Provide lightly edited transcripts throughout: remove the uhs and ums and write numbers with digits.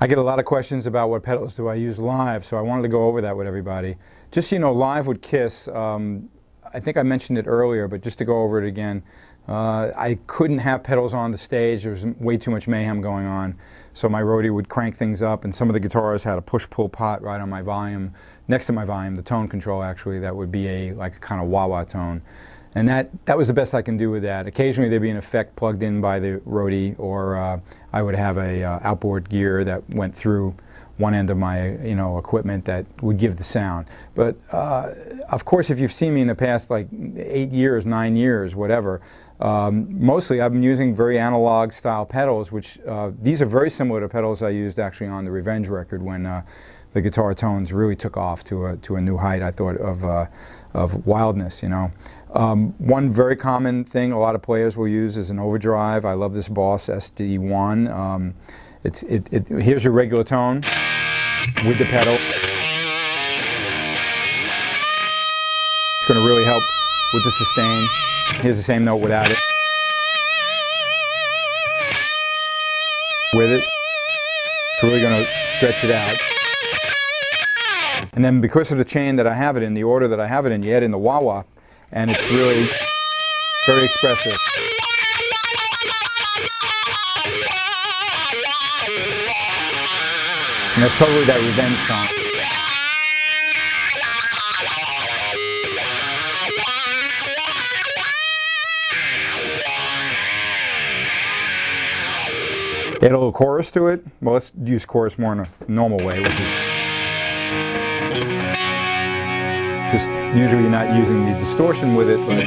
I get a lot of questions about what pedals do I use live, so I wanted to go over that with everybody. Just, you know, live with KISS, I think I mentioned it earlier, but just to go over it again, I couldn't have pedals on the stage. There was way too much mayhem going on. So my roadie would crank things up, and some of the guitarists had a push-pull pot right on my volume, next to my volume, the tone control actually, that would be like a kind of wah-wah tone. And that was the best I can do with that. Occasionally there'd be an effect plugged in by the roadie, or I would have a outboard gear that went through one end of my equipment that would give the sound. But of course, if you've seen me in the past like 8 years, 9 years, whatever, mostly I've been using very analog style pedals, which these are very similar to pedals I used actually on the Revenge record when the guitar tones really took off to a new height, I thought, of wildness, you know. One very common thing a lot of players will use is an overdrive. I love this Boss SD1. Here's your regular tone with the pedal. It's going to really help with the sustain. Here's the same note without it. With it, it's really going to stretch it out. And then because of the chain that I have it in, the order that I have it in, you add in the wah-wah, and it's really very expressive. And that's totally that Revenge tone. Add a little chorus to it. Well, let's use chorus more in a normal way, which is just usually you're not using the distortion with it, but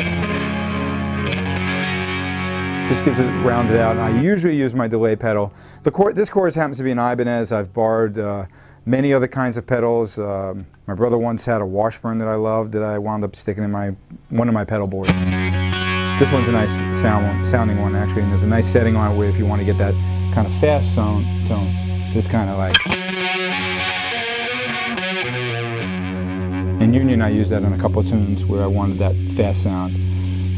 this gives it rounded out. And I usually use my delay pedal. This chorus happens to be an Ibanez. I've borrowed many other kinds of pedals. My brother once had a Washburn that I loved that I wound up sticking in one of my pedal boards. This one's a nice sounding one actually, and there's a nice setting on it where if you want to get that kind of fast tone, just kind of like. In Union I used that on a couple of tunes where I wanted that fast sound.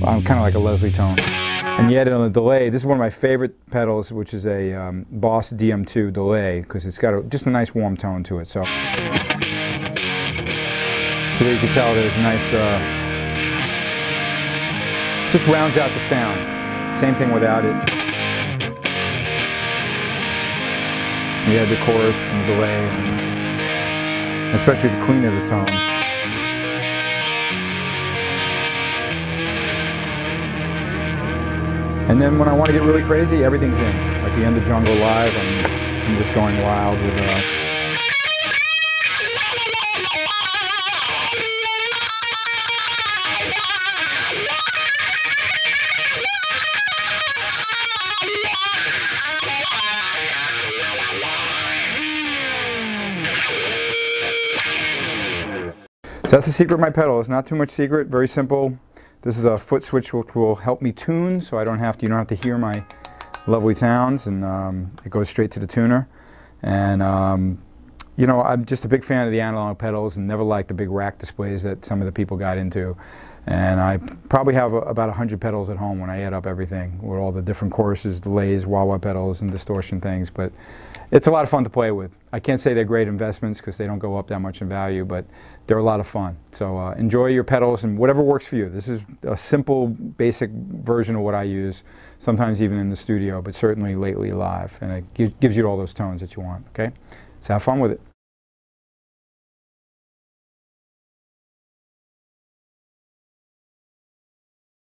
I'm kind of like a Leslie tone. And yet on the delay, this is one of my favorite pedals, which is a Boss DM2 delay, because it's got just a nice warm tone to it. So there you can tell there's a nice, just rounds out the sound. Same thing without it. You had the chorus and the delay, and especially the cleaner the tone. And then when I want to get really crazy, everything's in. Like the end of Jungle Live, I'm just going wild with So that's the secret of my pedal. It's not too much secret, very simple. This is a foot switch which will help me tune, so you don't have to hear my lovely sounds, and it goes straight to the tuner. And you know, I'm just a big fan of the analog pedals and never liked the big rack displays that some of the people got into. And I probably have about 100 pedals at home when I add up everything, with all the different choruses, delays, wah-wah pedals, and distortion things. But it's a lot of fun to play with. I can't say they're great investments because they don't go up that much in value, but they're a lot of fun. So enjoy your pedals and whatever works for you. This is a simple, basic version of what I use, sometimes even in the studio, but certainly lately live. And it gives you all those tones that you want, okay? So have fun with it.